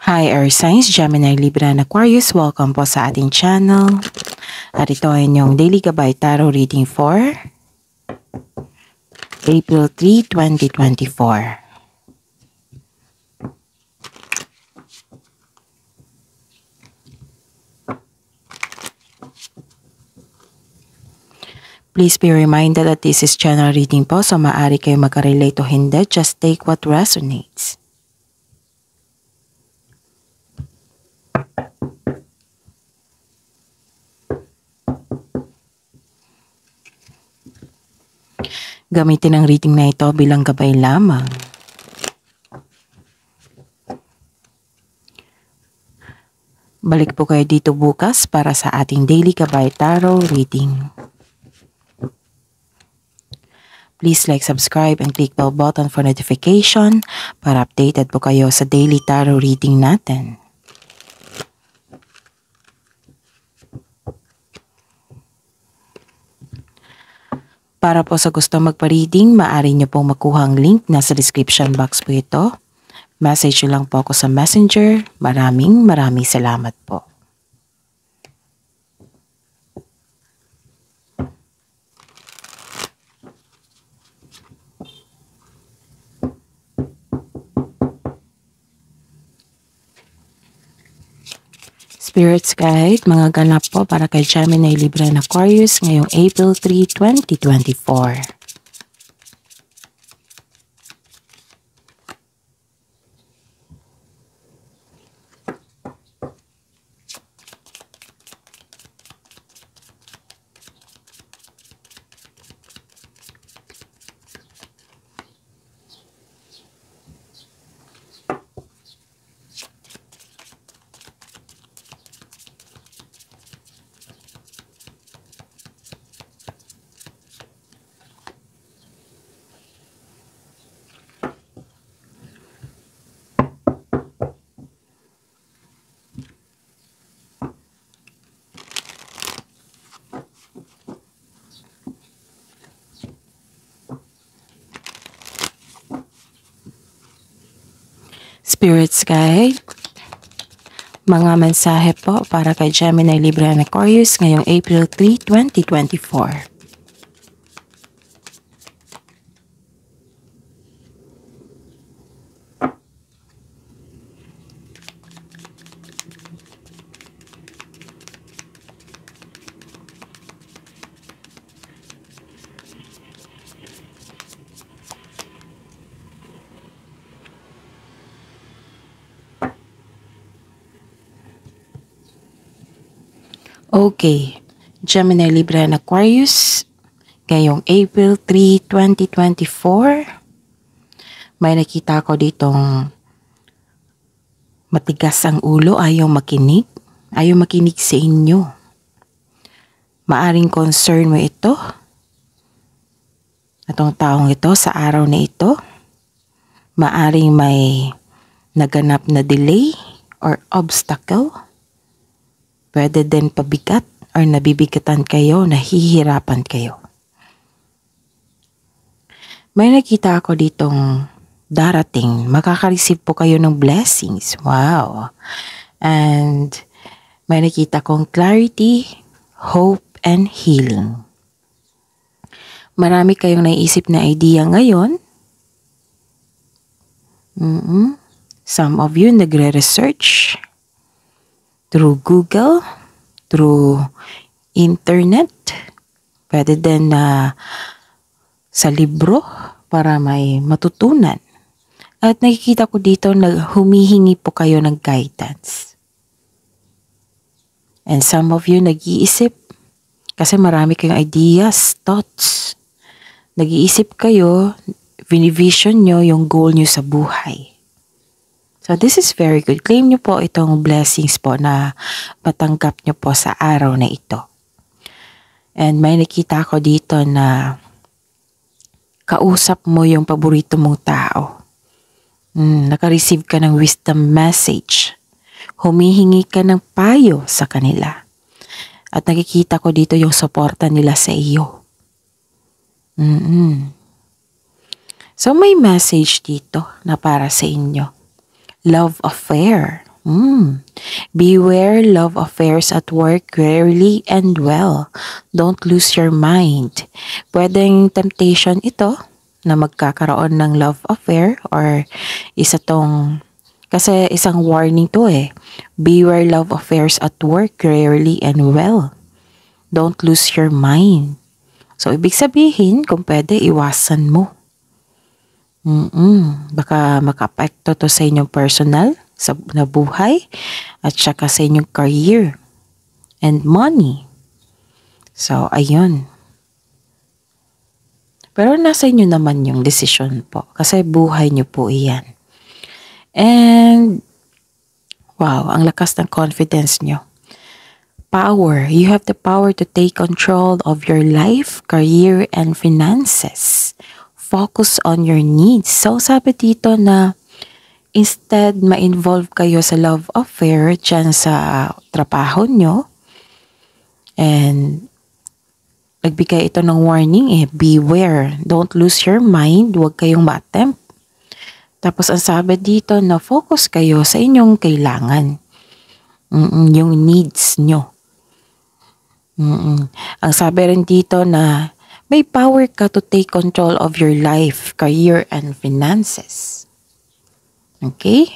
Hi Earth Signs, Gemini, Libra, and Aquarius. Welcome po sa ating channel. At ito ay inyong Daily Gabay Tarot Reading for April 3, 2024. Please be reminded that this is general reading po, so maaari kayo magka-relate o hindi. Just take what resonates. Gamitin ang reading na ito bilang gabay lamang. Balik po kayo dito bukas para sa ating Daily Gabay Tarot Reading. Please like, subscribe, and click bell button for notification para updated po kayo sa Daily Tarot Reading natin. Para po sa gusto magpa-reading, maaari nyo pong makuha ang link. Nasa description box po ito. Message nyo lang po ako sa Messenger. Maraming salamat po. Spirits Guide, mga ganap po para kay Gemini, Libra, and Aquarius ngayong April 3, 2024. Spirits Guide, mga mensahe po para kay Gemini, Libra, and Aquarius ngayong April 3, 2024. Okay, Gemini, Libra, and Aquarius, ngayong April 3, 2024, may nakita ko ditong matigas ang ulo, ayaw makinig sa inyo. Maaring concern mo ito, itong taong ito sa araw na ito. Maaring may naganap na delay or obstacle. Pwede din pabigat or nabibigatan kayo, nahihirapan kayo. May nakita ako ditong darating, makaka-receive po kayo ng blessings. Wow! And may nakita kong clarity, hope, and healing. Marami kayong naiisip na idea ngayon. Some of you nagre-research through Google, through internet, pwede din sa libro para may matutunan. At nakikita ko dito na humihingi po kayo ng guidance. And some of you nag-iisip, kasi marami kayong ideas, thoughts. Nag-iisip kayo, vinivision nyo yung goal nyo sa buhay. So this is very good. Claim nyo po itong blessings po na matanggap nyo po sa araw na ito. And may nakita ko dito na kausap mo yung paborito mong tao. Naka-receive ka ng wisdom message. Humihingi ka ng payo sa kanila. At nakikita ko dito yung suporta nila sa iyo. So may message dito na para sa inyo. Love affair. Beware love affairs at work rarely and well. Don't lose your mind. Pwedeng temptation ito na magkakaroon ng love affair or isa tong kasi isang warning to eh. Beware love affairs at work rarely and well. Don't lose your mind. So, ibig sabihin, kung pwede, iwasan mo. Baka maka-apekto to sa inyong personal na buhay at saka sa inyong career and money. So, ayun. Pero nasa inyo naman yung decision po kasi buhay nyo po iyan. And, wow, ang lakas ng confidence nyo. Power. You have the power to take control of your life, career, and finances. Focus on your needs. So, sabi dito na instead ma-involve kayo sa love affair dyan sa trabaho nyo. And nagbigay ito ng warning beware. Don't lose your mind. Huwag kayong ma-attempt. Tapos ang sabi dito na focus kayo sa inyong kailangan. Yung needs nyo. Ang sabi rin dito na may power ka to take control of your life, career, and finances. Okay?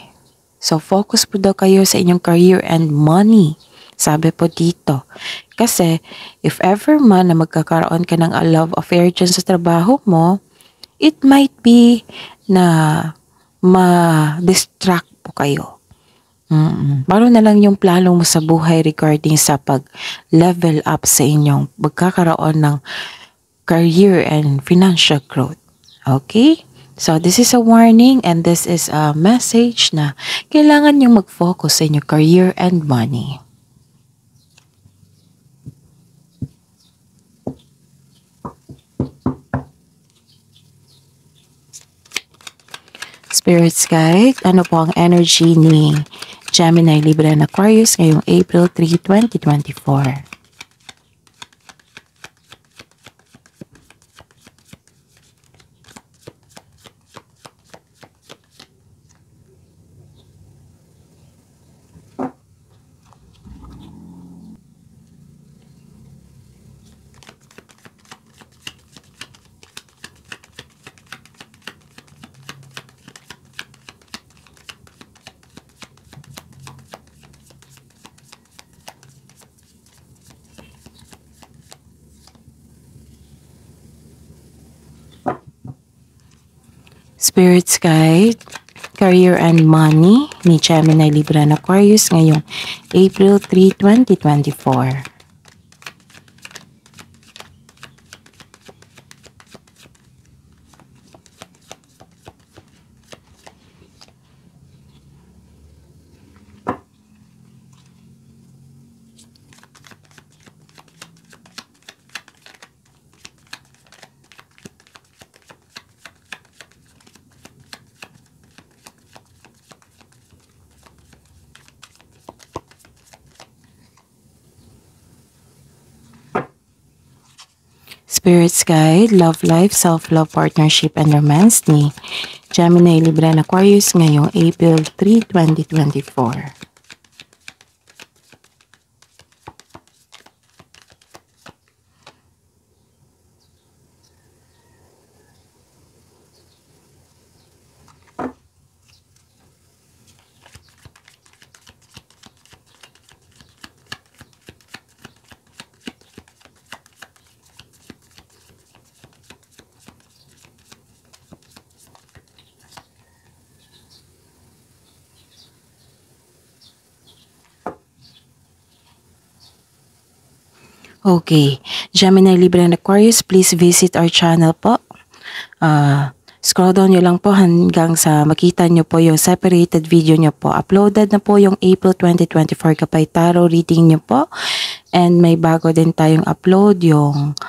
So, focus po daw kayo sa inyong career and money. Sabi po dito. Kasi, if ever man na magkakaroon ka ng a love affair dyan sa trabaho mo, it might be na ma-distract po kayo. Baro na lang yung plano mo sa buhay regarding sa pag-level up sa inyong magkakaroon ng career and financial growth. Okay? So, this is a warning and this is a message na kailangan nyo mag-focus sa inyong career and money. Spirits Guide, ano po ang energy ni Gemini, Libra, and Aquarius ngayong April 3, 2024? Spirits Guide, Career and Money ni Gemini, Libra, and Aquarius ngayong April 3, 2024. Spirits Guide, Love Life, Self-Love, Partnership, and Romance ni Gemini, Libra, and Aquarius ngayong April 3, 2024. Okay, Gemini, Libra, and Aquarius, please visit our channel po. Scroll down nyo lang po hanggang sa makita nyo po yung separated video nyo po. Uploaded na po yung April 2024 Kapay Tarot reading nyo po. And may bago din tayong upload yung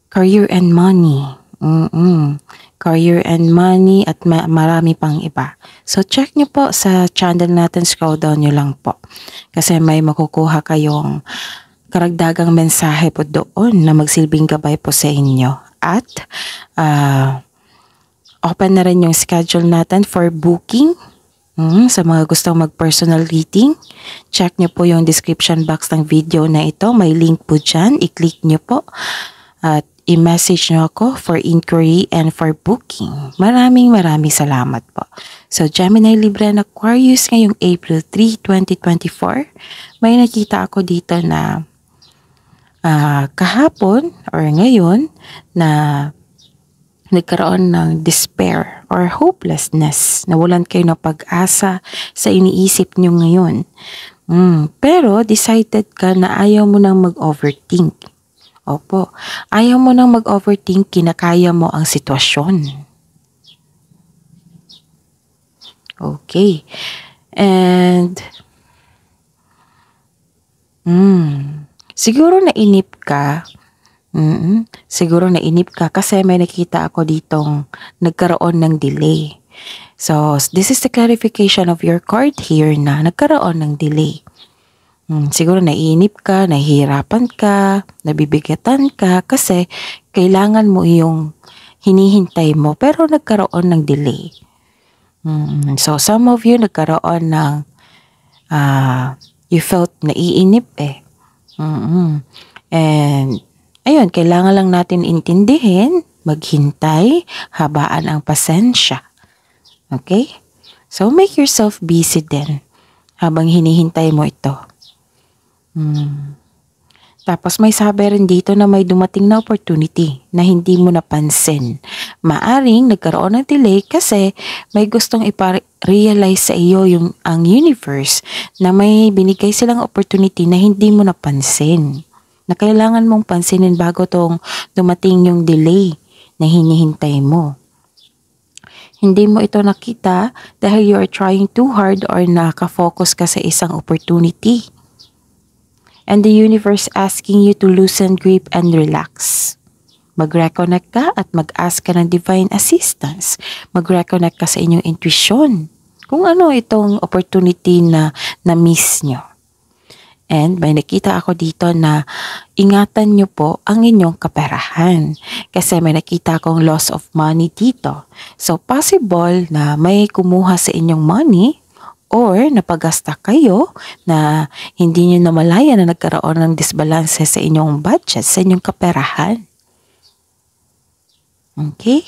Career and Money. Career and Money at marami pang iba. So check nyo po sa channel natin, scroll down nyo lang po. Kasi may makukuha kayong karagdagang mensahe po doon na magsilbing gabay po sa inyo. At open na rin yung schedule natin for booking Sa mga gustong mag-personal reading, check nyo po yung description box ng video na ito. May link po dyan. I-click nyo po at i-message nyo ako for inquiry and for booking. Maraming salamat po. So, Gemini, Libra and Aquarius ngayong April 3, 2024. May nakita ako dito na kahapon or ngayon na nagkaroon ng despair or hopelessness. Nawalan kayo ng pag-asa sa iniisip nyo ngayon. Pero decided ka na ayaw mo nang mag-overthink. Opo, ayaw mo nang mag-overthink, kinakaya mo ang sitwasyon. Okay. And siguro nainip ka. Siguro nainip ka kasi may nakita ako ditong nagkaroon ng delay. So, this is the clarification of your card here na nagkaroon ng delay. Siguro naiinip ka, nahihirapan ka, nabibigatan ka kasi kailangan mo yung hinihintay mo pero nagkaroon ng delay. So, some of you nagkaroon ng you felt naiinip And ayun, kailangan lang natin intindihin, maghintay, habaan ang pasensya. Okay? So, make yourself busy din habang hinihintay mo ito. Tapos may sabi rin dito na may dumating na opportunity na hindi mo napansin. Maaring nagkaroon ng delay kasi may gustong ipa-realize sa iyo ang universe na may binigay silang opportunity na hindi mo napansin. Na kailangan mong pansinin bago tong dumating yung delay na hinihintay mo. Hindi mo ito nakita dahil you are trying too hard or nakafocus ka sa isang opportunity. And the universe asking you to loosen grip and relax. Mag-reconnect ka at mag-ask ka ng divine assistance. Mag-reconnect ka sa inyong intuition. Kung ano itong opportunity na na-miss nyo. And may nakita ako dito na ingatan nyo po ang inyong kaperahan. Kasi may nakita akong loss of money dito. So possible na may kumuha sa inyong money or napagasta kayo na hindi nyo namalaya na nagkaroon ng disbalance sa inyong budget, sa inyong kaperahan. Okay?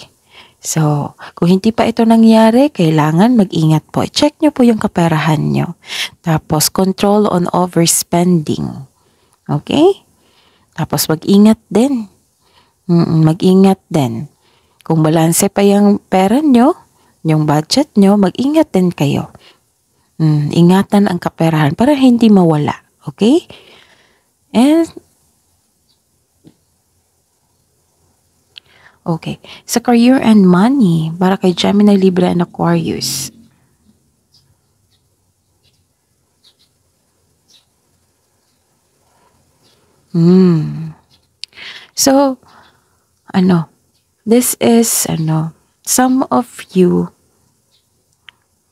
So, kung hindi pa ito nangyari, kailangan mag-ingat po. Check nyo po yung kaperahan nyo. Tapos, control on overspending. Okay? Tapos, mag-ingat din. Mag-ingat din. Kung balanse pa yung pera nyo, yung budget nyo, mag-ingat din kayo. Ingatan ang kaperahan para hindi mawala. Okay? And, okay. Sa career and money, para kay Gemini, Libra, and Aquarius. So, this is, some of you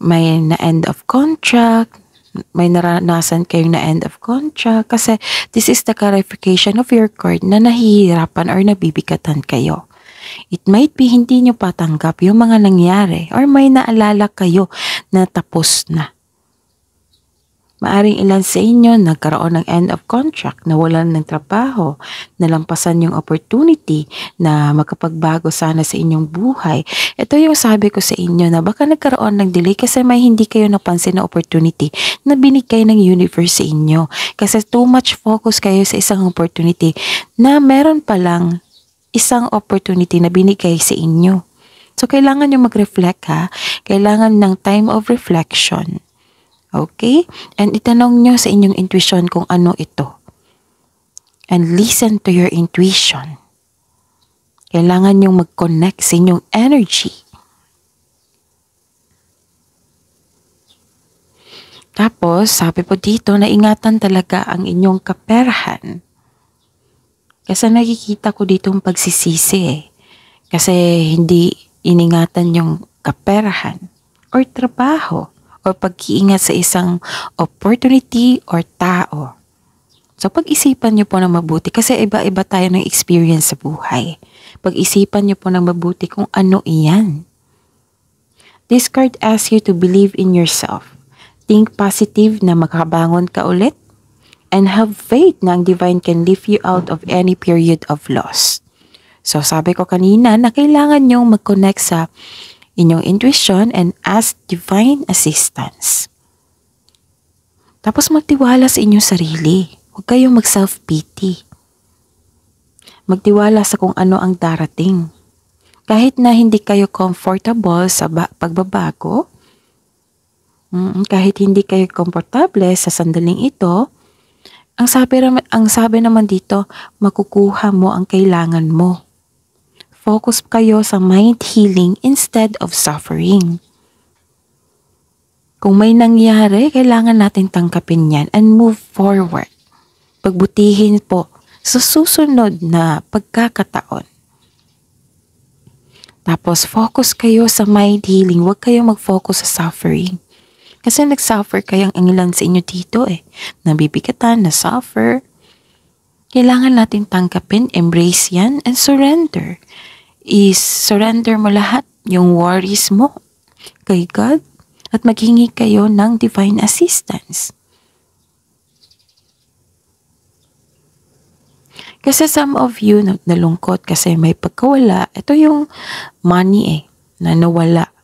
may na-end of contract, may naranasan kayong na-end of contract kasi this is the clarification of your card na nahihirapan or nabibigatan kayo. It might be hindi nyo patanggap yung mga nangyari or may naalala kayo na tapos na. Maaring ilan sa inyo nagkaroon ng end of contract, nawalan ng trabaho, nalampasan yung opportunity na makapagbago sana sa inyong buhay. Ito yung sabi ko sa inyo na baka nagkaroon ng delay kasi may hindi kayo napansin na opportunity na binigay ng universe sa inyo. Kasi too much focus kayo sa isang opportunity na meron palang isang opportunity na binigay sa inyo. So, kailangan nyo mag-reflect ha. Kailangan ng time of reflection. Okay? And itanong nyo sa inyong intuition kung ano ito. And listen to your intuition. Kailangan nyo mag-connect sa inyong energy. Tapos, sabi po dito na ingatan talaga ang inyong kaperahan. Kasi nakikita ko dito ang pagsisisi Kasi hindi iningatan yung kaperahan or trabaho or pag-iingat sa isang opportunity or tao. So, pag-isipan nyo po na mabuti kasi iba-iba tayo ng experience sa buhay. Pag-isipan nyo po na mabuti kung ano iyan. This card asks you to believe in yourself. Think positive na makabangon ka ulit. And have faith na ang divine can lift you out of any period of loss. So sabi ko kanina na kailangan nyong mag-connect sa inyong intuition and ask divine assistance. Tapos magtiwala sa inyong sarili. Huwag kayong mag-self-pity. Magtiwala sa kung ano ang darating. Kahit na hindi kayo comfortable sa pagbabago, kahit hindi kayo komportable sa sandaling ito, ang sabi naman dito, makukuha mo ang kailangan mo. Focus kayo sa mind healing instead of suffering. Kung may nangyari, kailangan natin tangkapin yan and move forward. Pagbutihin po sa susunod na pagkakataon. Tapos focus kayo sa mind healing, huwag kayong mag-focus sa suffering. Kasi nag-suffer kayang ang ilan sa inyo dito nabibigatan, na-suffer. Kailangan natin tangkapin, embrace yan, and surrender. Surrender mo lahat, yung worries mo kay God, at maghingi kayo ng divine assistance. Kasi some of you nalungkot kasi may pagkawala. Ito yung money na nawala.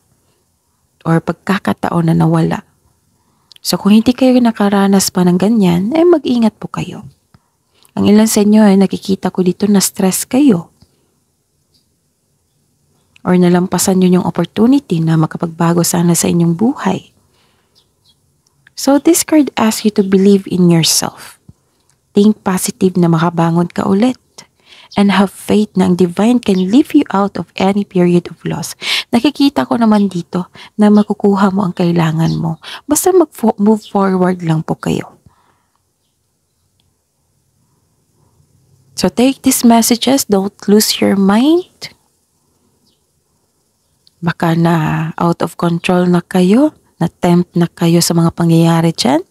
Or pagkakataon na nawala. So kung hindi kayo nakaranas pa ng ganyan, mag-ingat po kayo. Ang ilan sa inyo nakikita ko dito na stress kayo. Or nalampasan nyo yung opportunity na makapagbago sana sa inyong buhay. So this card asks you to believe in yourself. Think positive na makabangon ka ulit. And have faith na ang divine can lift you out of any period of loss. Nakikita ko naman dito na makukuha mo ang kailangan mo. Basta move forward lang po kayo. So take these messages. Don't lose your mind. Baka na out of control na kayo. Na-tempt na kayo sa mga pangyayari dyan.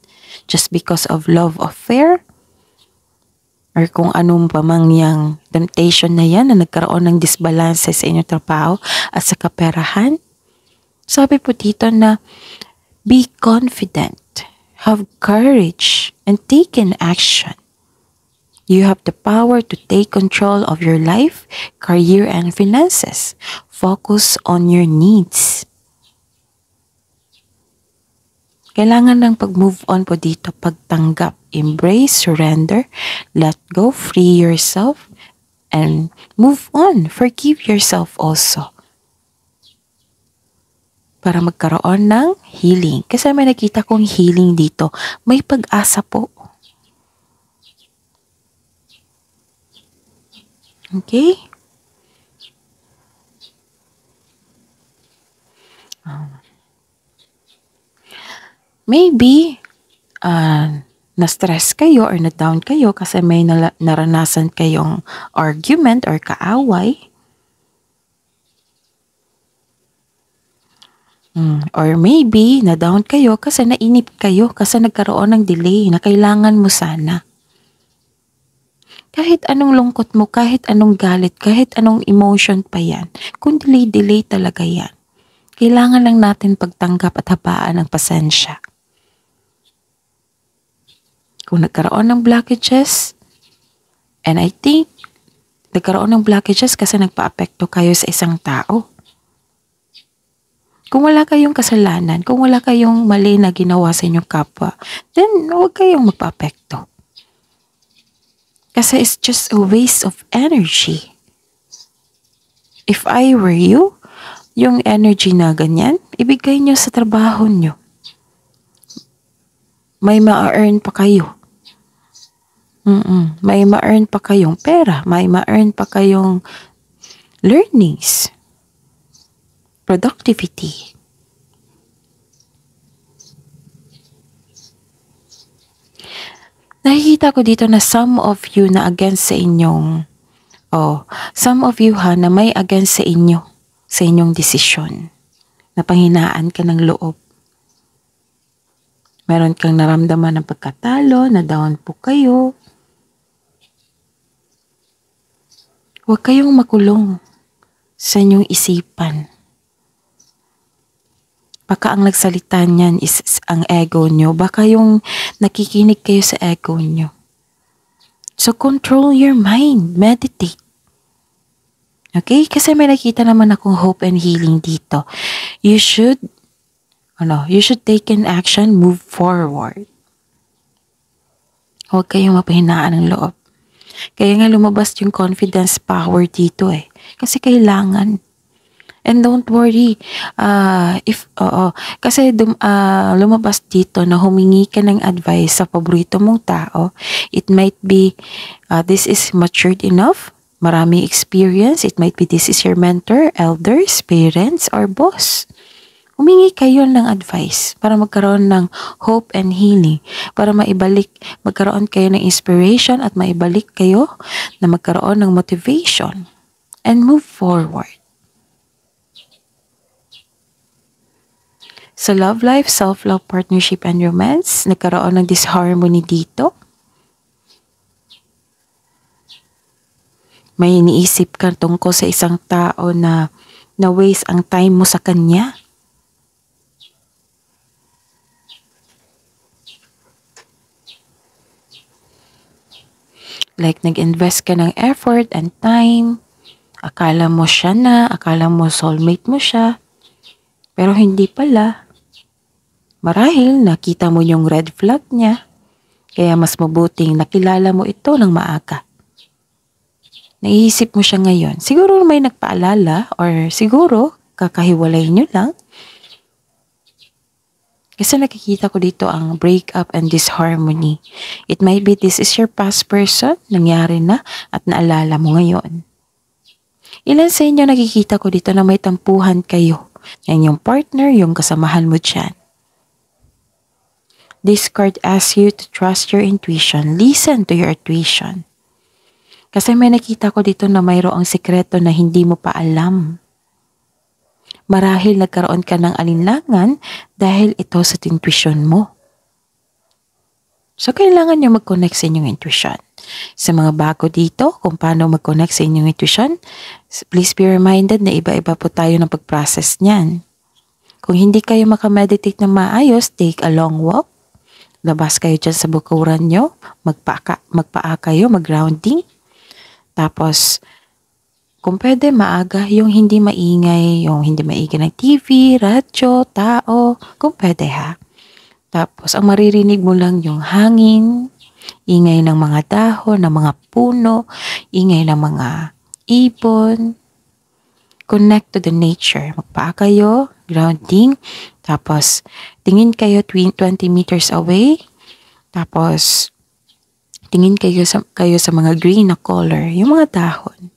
Just because of love affair. Or kung anong pamangyang temptation na yan na nagkaroon ng disbalance sa inyong trabaho at sa kaperahan. Sabi po dito na be confident, have courage, and take an action. You have the power to take control of your life, career, and finances. Focus on your needs. Kailangan ng pag-move on po dito, pagtanggap, embrace, surrender, let go, free yourself, and move on. Forgive yourself also. Para magkaroon ng healing. Kasi may nakita kong healing dito. May pag-asa po. Okay? Maybe, na-stress kayo or na-down kayo kasi may naranasan kayong argument or kaaway. Or maybe, na-down kayo kasi nainip kayo kasi nagkaroon ng delay na kailangan mo sana. Kahit anong lungkot mo, kahit anong galit, kahit anong emotion pa yan, kung delay talaga yan. Kailangan lang natin pagtanggap at habaan ng pasensya. Kung nagkaroon ng blockages, and I think, nagkaroon ng blockages kasi nagpa-apekto kayo sa isang tao. Kung wala kayong kasalanan, kung wala kayong mali na ginawa sa inyong kapwa, then huwag kayong magpa-apekto. Kasi it's just a waste of energy. If I were you, yung energy na ganyan, ibigay nyo sa trabaho nyo. May ma-earn pa kayo. May ma-earn pa kayong pera. May ma-earn pa kayong learnings. Productivity. Nakikita ko dito na some of you na against sa inyong, some of you na may against sa inyo, sa inyong desisyon. Na panghinaan ka ng loob. Meron kang naramdaman ng pagkatalo, na down po kayo. Huwag kayong makulong sa inyong isipan. Baka ang nagsalita niyan is ang ego nyo. Baka yung nakikinig kayo sa ego nyo. So, control your mind. Meditate. Okay? Kasi may nakita naman akong hope and healing dito. You should take an action, move forward. Huwag kayong mapahinaan ng loob. Kaya nga lumabas yung confidence power dito eh. Kasi kailangan. And don't worry, kasi lumabas dito na humingi ka ng advice sa paborito mong tao. It might be, this is matured enough, marami experience. It might be this is your mentor, elders, parents, or boss. Humingi kayo ng advice para magkaroon ng hope and healing. Para magkaroon kayo ng inspiration at maibalik kayo na magkaroon ng motivation and move forward. Sa love life, self-love, partnership, and romance, nagkaroon ng disharmony dito. May iniisip ka tungkol sa isang tao na waste ang time mo sa kanya. Like nag-invest ka ng effort and time. Akala mo siya na, akala mo soulmate mo siya. Pero hindi pala. Marahil nakita mo yung red flag niya. Kaya mas mabuting nakilala mo ito ng maaga. Naiisip mo siya ngayon. Siguro may nagpaalala or siguro kakahiwalay nyo lang. Kasi nakikita ko dito ang breakup and disharmony. It might be this is your past person, nangyari na at naalala mo ngayon. Ilan sa inyo nakikita ko dito na may tampuhan kayo. Yan yung partner, yung kasamahan mo dyan. This card asks you to trust your intuition. Listen to your intuition. Kasi may nakita ko dito na mayroong sikreto na hindi mo pa alam. Marahil nagkaroon ka ng alinlangan dahil ito sa intuition mo. So, kailangan nyo mag-connect sa inyong intuition. Sa mga bago dito, kung paano mag-connect sa inyong intuition, please be reminded na iba-iba po tayo ng pag-process niyan. Kung hindi kayo makameditate ng maayos, take a long walk. Labas kayo dyan sa bukuran nyo, magpaa kayo, mag-grounding. Tapos, kung pwede maaga, yung hindi maingay ng TV, radyo, tao, kung pwede ha. Tapos, ang maririnig mo lang yung hangin, ingay ng mga dahon, ng mga puno, ingay ng mga ibon. Connect to the nature. Magpaa kayo, grounding. Tapos, tingin kayo 20 meters away. Tapos, tingin kayo sa mga green na color, yung mga dahon.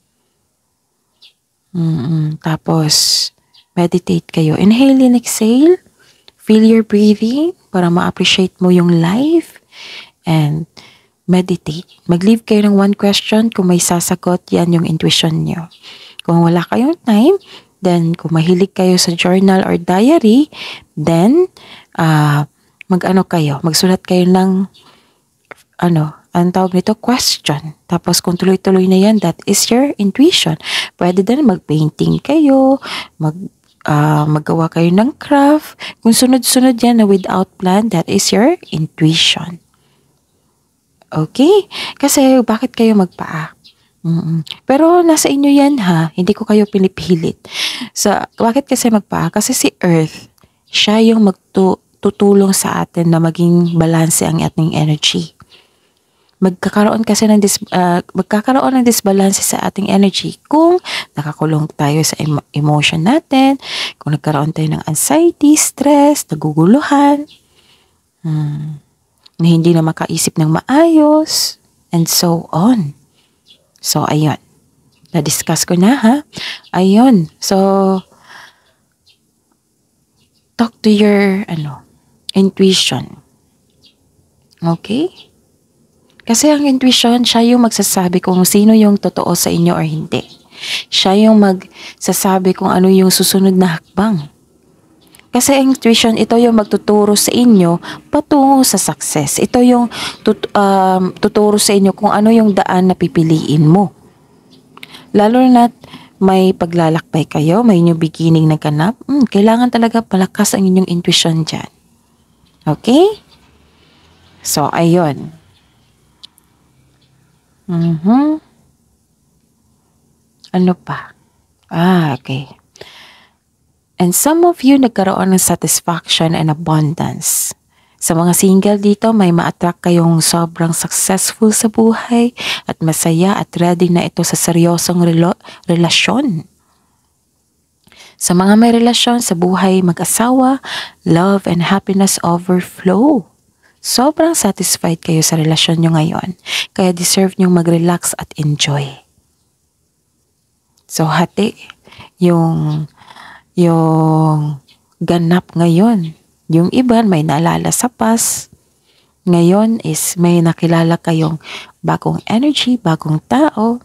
Tapos, meditate kayo. Inhale and exhale. Feel your breathing para ma-appreciate mo yung life. And meditate. Mag-leave kayo ng one question. Kung may sasagot, yan yung intuition nyo. Kung wala kayong time, then kung mahilig kayo sa journal or diary, then magsulat kayo ng ang tawag nito, question. Tapos kung tuloy-tuloy na yan, that is your intuition. Pwede din mag-painting kayo, maggawa kayo ng craft. Kung sunod-sunod yan na without plan, that is your intuition. Okay? Kasi bakit kayo magpaa? Pero nasa inyo yan ha, hindi ko kayo pinipilit. Bakit kasi magpaa? Kasi si Earth, siya yung tutulong sa atin na maging balanse ang ating energy. Magkakaroon ng disbalance sa ating energy kung nakakulong tayo sa emotion natin, kung nagkaroon tayo ng anxiety, stress, naguguluhan, na hindi na makaisip ng maayos, and so on. So, ayun. Na-discuss ko na ha. Ayun. So, talk to your intuition. Okay? Kasi ang intuition, siya yung magsasabi kung sino yung totoo sa inyo or hindi. Siya yung magsasabi kung ano yung susunod na hakbang. Kasi ang intuition, ito yung magtuturo sa inyo patungo sa success. Ito yung tuturo sa inyo kung ano yung daan na pipiliin mo. Lalo na may paglalakbay kayo, may new beginning na ganap, kailangan talaga palakas ang inyong intuition dyan. Okay? So, ayun. Ano pa? Okay. And some of you nagkaroon ng satisfaction and abundance. Sa mga single dito, may ma-attract kayong sobrang successful sa buhay at masaya at ready na ito sa seryosong relasyon. Sa mga may relasyon sa buhay mag-asawa, love and happiness overflow. Sobrang satisfied kayo sa relasyon nyo ngayon, kaya deserve nyo mag-relax at enjoy. So hati yung ganap ngayon. Yung iba may naalala sa past. Ngayon is may nakilala kayong bagong energy, bagong tao.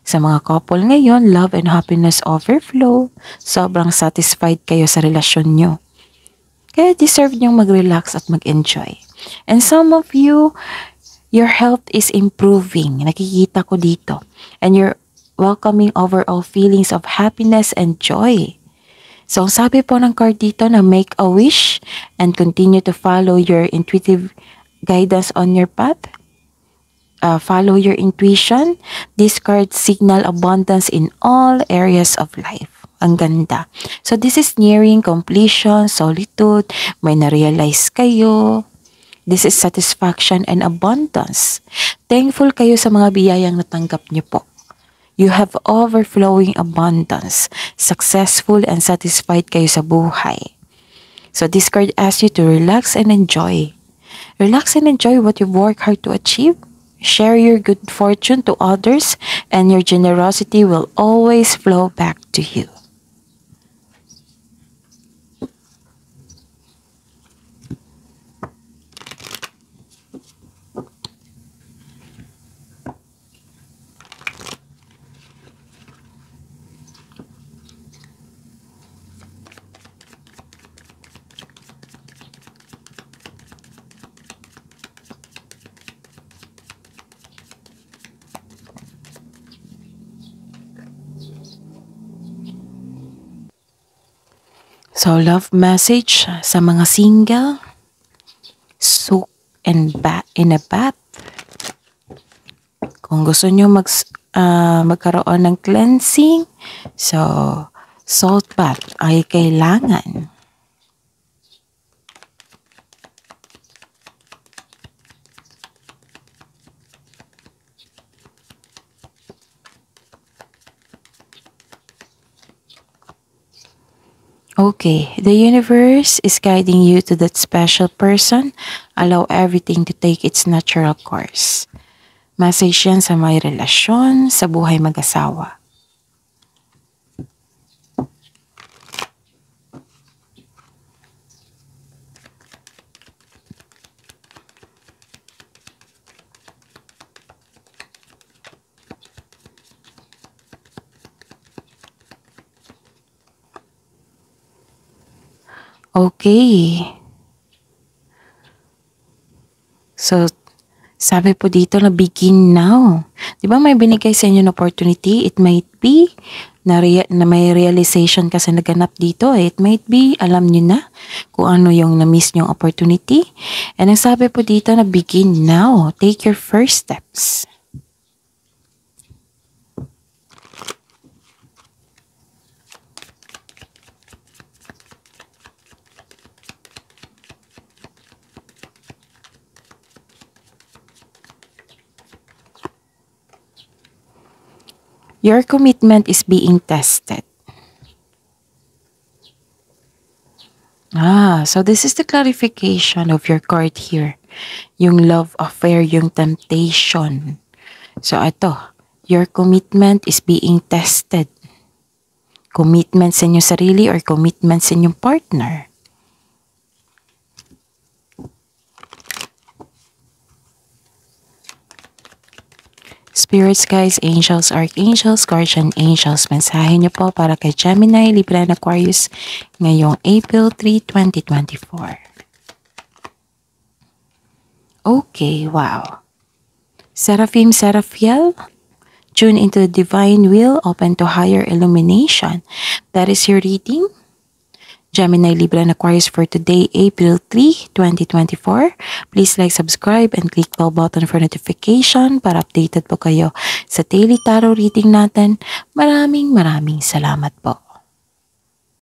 Sa mga couple ngayon, love and happiness overflow. Sobrang satisfied kayo sa relasyon nyo. Kaya deserve nyong mag-relax at mag-enjoy. And some of you, your health is improving. Nakikita ko dito. And you're welcoming overall feelings of happiness and joy. So, sabi po ng card dito na make a wish and continue to follow your intuitive guidance on your path. Follow your intuition. This card signal abundance in all areas of life. Ang ganda. So, this is nearing completion, solitude, may na-realize kayo. This is satisfaction and abundance. Thankful kayo sa mga biyayang natanggap niyo po. You have overflowing abundance. Successful and satisfied kayo sa buhay. So this card asks you to relax and enjoy. Relax and enjoy what you've worked hard to achieve. Share your good fortune to others and your generosity will always flow back to you. So, love message sa mga single. Soak in a bath. Kung gusto nyo magkaroon ng cleansing, so, salt bath ay kailangan. Okay, the universe is guiding you to that special person. Allow everything to take its natural course. Message yan sa may relasyon, sa buhay mag-asawa. Okay. So, sabi po dito na begin now. Di ba may binigay sa inyo na opportunity? It might be na may realization kasi naganap dito. It might be, alam nyo na kung ano yung na-miss nyong opportunity. And ang sabi po dito na begin now. Take your first steps. Your commitment is being tested. So this is the clarification of your card here. Yung love affair, yung temptation. So ito, your commitment is being tested. Commitment sa inyong sarili or commitment sa inyong partner. Spirits, guys, angels, archangels, guardian angels, mensahe niyo po para kay Gemini, Libra, and Aquarius ngayong April 3, 2024. Okay, wow. Seraphim, Seraphiel, Tune into the divine will, open to higher illumination. That is your reading. Gemini, Libra, and Aquarius for today, April 3, 2024. Please like, subscribe, and click bell button for notification para updated po kayo sa daily tarot reading natin. Maraming salamat po.